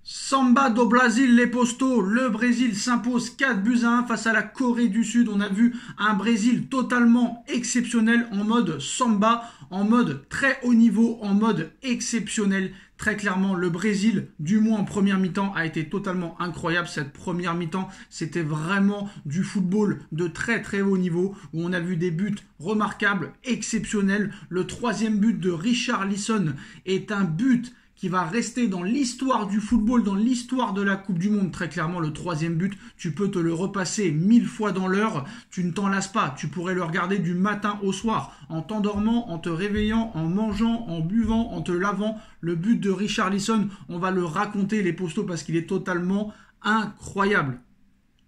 Samba do Brasil, les postos. Le Brésil s'impose 4-1 face à la Corée du Sud. On a vu un Brésil totalement exceptionnel en mode samba, en mode très haut niveau, en mode exceptionnel. Très clairement, le Brésil, du moins en première mi-temps, a été totalement incroyable. Cette première mi-temps, c'était vraiment du football de très très haut niveau, où on a vu des buts remarquables, exceptionnels. Le troisième but de Richarlison est un but qui va rester dans l'histoire du football, dans l'histoire de la Coupe du Monde. Très clairement, le troisième but, tu peux te le repasser 1000 fois dans l'heure, tu ne t'en lasses pas. Tu pourrais le regarder du matin au soir, en t'endormant, en te réveillant, en mangeant, en buvant, en te lavant. Le but de Richarlison, on va le raconter, les postos, parce qu'il est totalement incroyable.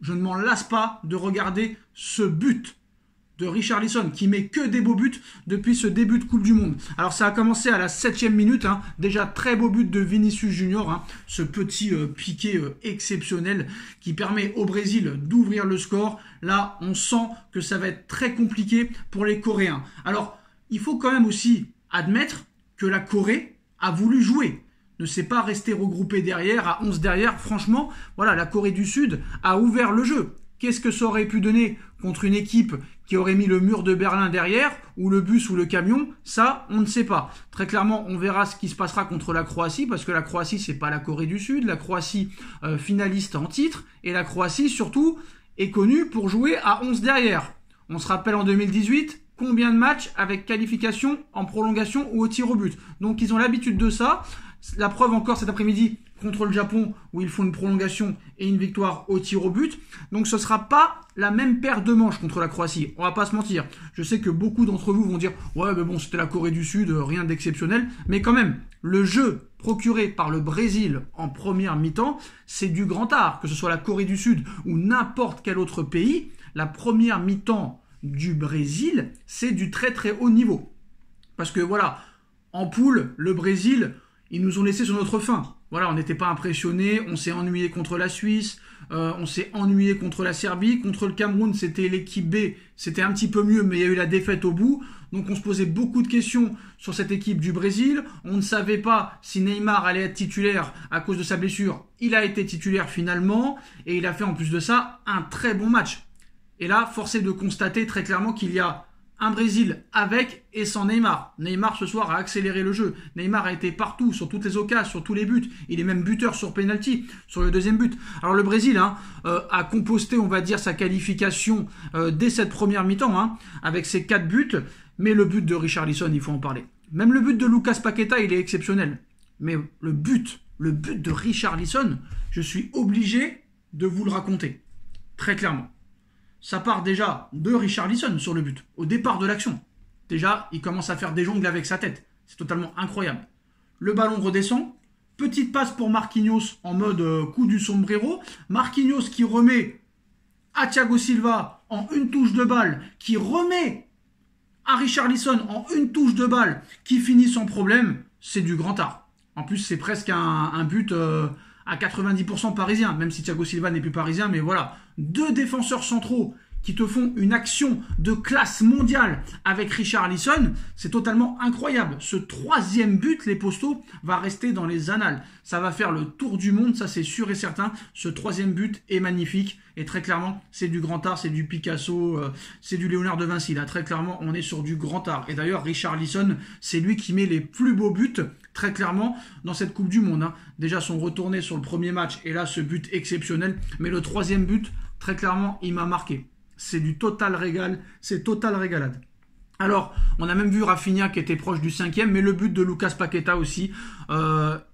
Je ne m'en lasse pas de regarder ce but de Richarlison qui met que des beaux buts depuis ce début de Coupe du Monde. Alors ça a commencé à la 7e minute, déjà très beau but de Vinicius Junior, ce petit piqué exceptionnel qui permet au Brésil d'ouvrir le score. Là, on sent que ça va être très compliqué pour les Coréens. Alors, il faut quand même aussi admettre que la Corée a voulu jouer, ne s'est pas resté regroupé derrière, à 11 derrière. Franchement, voilà, la Corée du Sud a ouvert le jeu. Qu'est-ce que ça aurait pu donner contre une équipe qui aurait mis le mur de Berlin derrière, ou le bus ou le camion? Ça, on ne sait pas. Très clairement, on verra ce qui se passera contre la Croatie, parce que la Croatie, c'est pas la Corée du Sud. La Croatie, finaliste en titre, et la Croatie, surtout, est connue pour jouer à 11 derrière. On se rappelle en 2018, combien de matchs avec qualification en prolongation ou au tir au but. Donc, ils ont l'habitude de ça. La preuve encore cet après-midi contre le Japon, où ils font une prolongation et une victoire au tir au but. Donc ce ne sera pas la même paire de manches contre la Croatie. On va pas se mentir. Je sais que beaucoup d'entre vous vont dire « Ouais, mais bon, c'était la Corée du Sud, rien d'exceptionnel. » Mais quand même, le jeu procuré par le Brésil en première mi-temps, c'est du grand art. Que ce soit la Corée du Sud ou n'importe quel autre pays, la première mi-temps du Brésil, c'est du très très haut niveau. Parce que voilà, en poule, le Brésil, ils nous ont laissé sur notre faim. Voilà, on n'était pas impressionnés, on s'est ennuyé contre la Suisse, on s'est ennuyé contre la Serbie, contre le Cameroun, c'était l'équipe B, c'était un petit peu mieux, mais il y a eu la défaite au bout. Donc on se posait beaucoup de questions sur cette équipe du Brésil. On ne savait pas si Neymar allait être titulaire à cause de sa blessure. Il a été titulaire finalement, et il a fait en plus de ça un très bon match. Et là, force est de constater très clairement qu'il y a un Brésil avec et sans Neymar. Neymar ce soir a accéléré le jeu. Neymar a été partout, sur toutes les occasions, sur tous les buts. Il est même buteur sur penalty, sur le deuxième but. Alors le Brésil a composté, on va dire, sa qualification dès cette première mi-temps, avec ses 4 buts. Mais le but de Richarlison, il faut en parler. Même le but de Lucas Paqueta, il est exceptionnel. Mais le but de Richarlison, je suis obligé de vous le raconter. Très clairement. Ça part déjà de Richarlison sur le but, au départ de l'action. Déjà, il commence à faire des jongles avec sa tête. C'est totalement incroyable. Le ballon redescend. Petite passe pour Marquinhos en mode coup du sombrero. Marquinhos qui remet à Thiago Silva en une touche de balle, qui remet à Richarlison en une touche de balle, qui finit sans problème. C'est du grand art. En plus, c'est presque un but à 90% parisien, même si Thiago Silva n'est plus parisien, mais voilà. 2 défenseurs centraux qui te font une action de classe mondiale avec Richarlison, c'est totalement incroyable. Ce troisième but, les postos, va rester dans les annales. Ça va faire le tour du monde, ça c'est sûr et certain. Ce troisième but est magnifique et très clairement, c'est du grand art, c'est du Picasso, c'est du Léonard de Vinci. Là, très clairement, on est sur du grand art. Et d'ailleurs, Richarlison, c'est lui qui met les plus beaux buts, très clairement, dans cette Coupe du Monde. Déjà, son retourné sur le premier match et là, ce but exceptionnel. Mais le troisième but, très clairement, il m'a marqué. C'est du total régal, c'est total régalade. Alors, on a même vu Rafinha qui était proche du 5e, mais le but de Lucas Paqueta aussi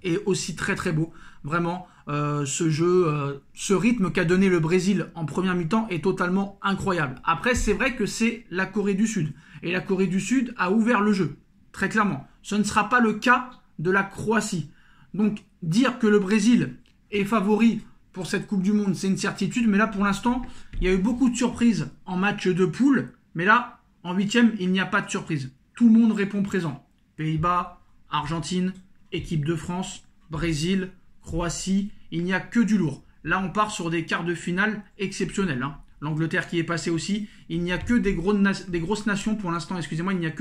est aussi très très beau. Vraiment, ce jeu, ce rythme qu'a donné le Brésil en première mi-temps est totalement incroyable. Après, c'est vrai que c'est la Corée du Sud. Et la Corée du Sud a ouvert le jeu, très clairement. Ce ne sera pas le cas de la Croatie. Donc, dire que le Brésil est favori pour cette Coupe du Monde, c'est une certitude. Mais là, pour l'instant, il y a eu beaucoup de surprises en match de poule. Mais là, en 8e, il n'y a pas de surprise. Tout le monde répond présent. Pays-Bas, Argentine, équipe de France, Brésil, Croatie. Il n'y a que du lourd. Là, on part sur des quarts de finale exceptionnels. L'Angleterre qui est passée aussi. Il n'y a que des grosses nations pour l'instant. Excusez-moi, il n'y a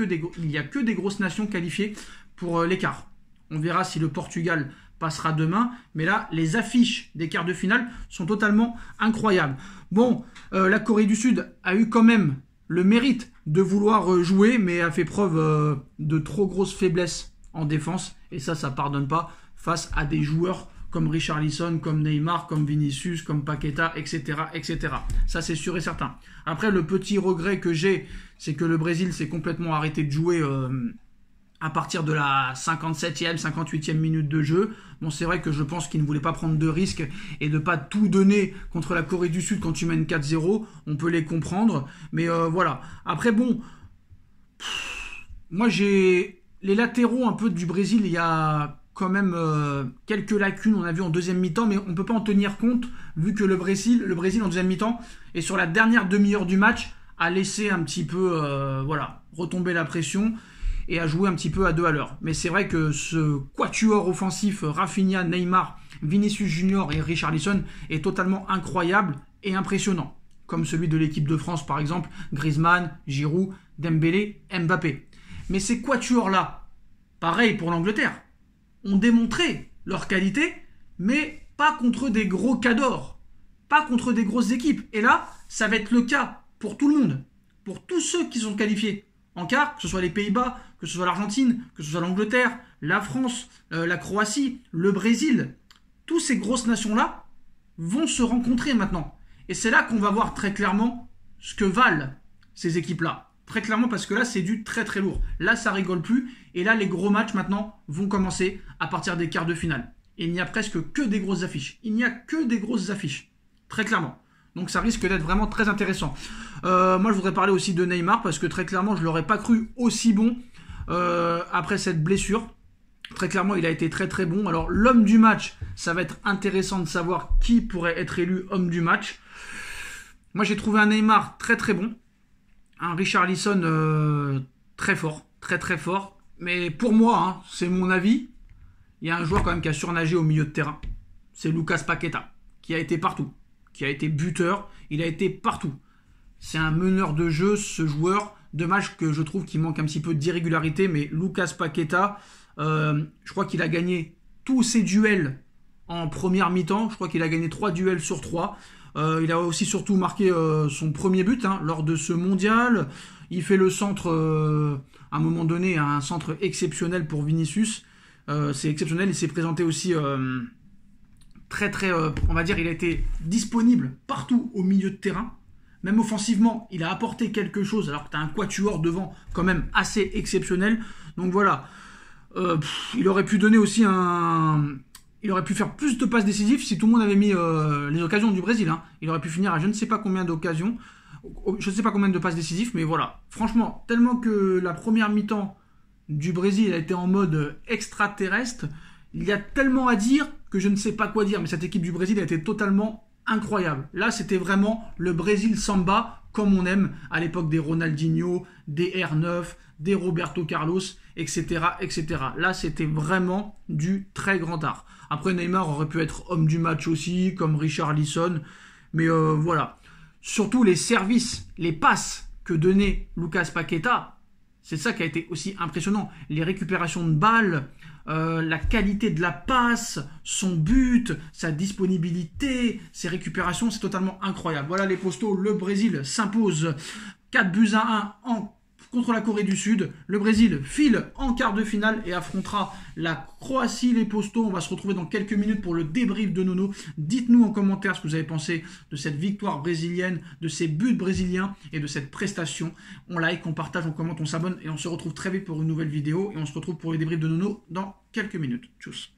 que des grosses nations qualifiées pour l'écart. On verra si le Portugal passera demain. Mais là, les affiches des quarts de finale sont totalement incroyables. Bon, la Corée du Sud a eu quand même le mérite de vouloir jouer, mais a fait preuve de trop grosses faiblesses en défense. Et ça pardonne pas face à des joueurs comme Richarlison, comme Neymar, comme Vinicius, comme Paqueta, etc. etc. Ça, c'est sûr et certain. Après, le petit regret que j'ai, c'est que le Brésil s'est complètement arrêté de jouer à partir de la 57e, 58e minute de jeu. Bon, c'est vrai que je pense qu'il ne voulait pas prendre de risques et de pas tout donner contre la Corée du Sud quand tu mènes 4-0. On peut les comprendre. Mais voilà. Après, bon, moi, j'ai les latéraux un peu du Brésil, il y a quand même quelques lacunes, on a vu en deuxième mi-temps, mais on ne peut pas en tenir compte, vu que le Brésil en deuxième mi-temps, et sur la dernière demi-heure du match, a laissé un petit peu retomber la pression et a joué un petit peu à 2 à l'heure. Mais c'est vrai que ce quatuor offensif, Rafinha, Neymar, Vinicius Junior et Richarlison, est totalement incroyable et impressionnant. Comme celui de l'équipe de France, par exemple, Griezmann, Giroud, Dembélé, Mbappé. Mais ces quatuors-là, pareil pour l'Angleterre, ont démontré leur qualité, mais pas contre des gros cadors, pas contre des grosses équipes. Et là, ça va être le cas pour tout le monde, pour tous ceux qui sont qualifiés en quart, que ce soit les Pays-Bas, que ce soit l'Argentine, que ce soit l'Angleterre, la France, la Croatie, le Brésil. Tous ces grosses nations-là vont se rencontrer maintenant. Et c'est là qu'on va voir très clairement ce que valent ces équipes-là. Très clairement, parce que là, c'est du très très lourd. Là, ça rigole plus. Et là, les gros matchs maintenant vont commencer à partir des quarts de finale. Et il n'y a presque que des grosses affiches. Il n'y a que des grosses affiches. Très clairement. Donc ça risque d'être vraiment très intéressant. Moi, je voudrais parler aussi de Neymar, parce que très clairement, je ne l'aurais pas cru aussi bon après cette blessure. Très clairement, il a été très très bon. Alors, l'homme du match, ça va être intéressant de savoir qui pourrait être élu homme du match. Moi, j'ai trouvé un Neymar très très bon. Un Richarlison très fort, très très fort. Mais pour moi, c'est mon avis, il y a un joueur quand même qui a surnagé au milieu de terrain. C'est Lucas Paqueta, qui a été partout, qui a été buteur, il a été partout. C'est un meneur de jeu, ce joueur. Dommage que je trouve qu'il manque un petit peu d'irrégularité, mais Lucas Paqueta, je crois qu'il a gagné tous ses duels en première mi-temps. Je crois qu'il a gagné 3 duels sur 3. Il a aussi surtout marqué son premier but lors de ce mondial. Il fait le centre, à un moment donné, un centre exceptionnel pour Vinicius. C'est exceptionnel. Il s'est présenté aussi très très, on va dire, il a été disponible partout au milieu de terrain. Même offensivement, il a apporté quelque chose, alors que tu as un quatuor devant quand même assez exceptionnel. Donc voilà, il aurait pu donner aussi il aurait pu faire plus de passes décisives si tout le monde avait mis les occasions du Brésil. Il aurait pu finir à je ne sais pas combien d'occasions, je ne sais pas combien de passes décisives, mais voilà. Franchement, tellement que la première mi-temps du Brésil a été en mode extraterrestre, il y a tellement à dire que je ne sais pas quoi dire, mais cette équipe du Brésil a été totalement incroyable. Là, c'était vraiment le Brésil samba comme on aime à l'époque des Ronaldinho, des R9, des Roberto Carlos, etc., etc. Là, c'était vraiment du très grand art. Après, Neymar aurait pu être homme du match aussi, comme Richarlison. Mais voilà. Surtout les services, les passes que donnait Lucas Paqueta, c'est ça qui a été aussi impressionnant. Les récupérations de balles, la qualité de la passe, son but, sa disponibilité, ses récupérations, c'est totalement incroyable. Voilà les postos, le Brésil s'impose 4-1 contre la Corée du Sud. Le Brésil file en quart de finale et affrontera la Croatie. Les postos, on va se retrouver dans quelques minutes pour le débrief de Nono. Dites-nous en commentaire ce que vous avez pensé de cette victoire brésilienne, de ces buts brésiliens et de cette prestation. On like, on partage, on commente, on s'abonne et on se retrouve très vite pour une nouvelle vidéo. Et on se retrouve pour le débrief de Nono dans quelques minutes. Tchuss.